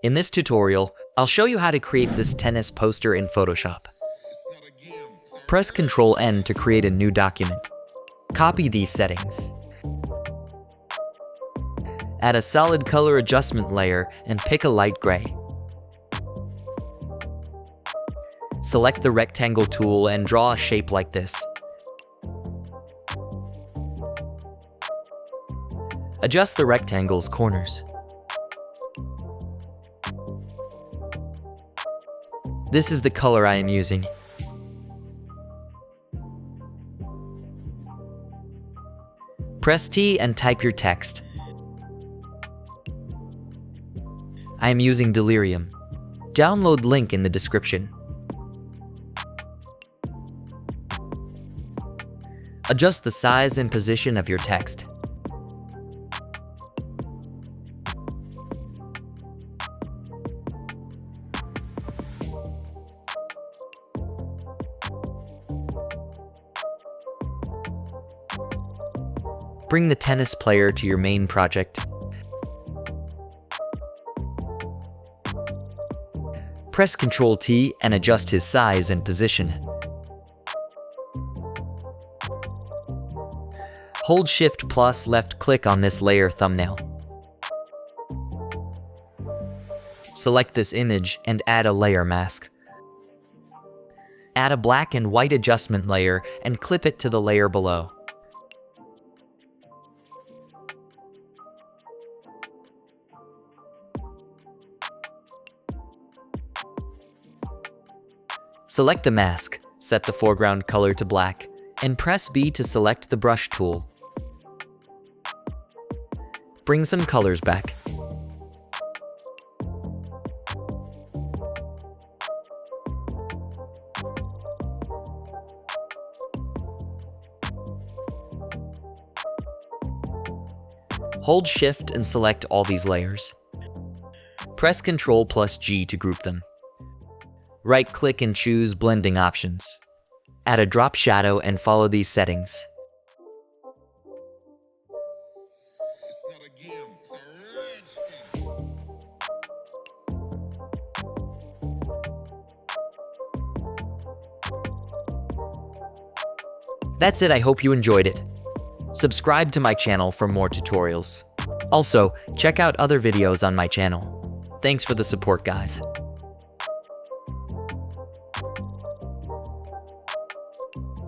In this tutorial, I'll show you how to create this tennis poster in Photoshop. Press Ctrl N to create a new document. Copy these settings. Add a solid color adjustment layer and pick a light gray. Select the rectangle tool and draw a shape like this. Adjust the rectangle's corners. This is the color I am using. Press T and type your text. I am using Delirium. Download link in the description. Adjust the size and position of your text. Bring the tennis player to your main project. Press Ctrl T and adjust his size and position. Hold Shift plus left click on this layer thumbnail. Select this image and add a layer mask. Add a black and white adjustment layer and clip it to the layer below. Select the mask, set the foreground color to black, and press B to select the brush tool. Bring some colors back. Hold Shift and select all these layers. Press Ctrl plus G to group them. Right-click and choose Blending Options. Add a drop shadow and follow these settings. That's it, I hope you enjoyed it. Subscribe to my channel for more tutorials. Also, check out other videos on my channel. Thanks for the support, guys.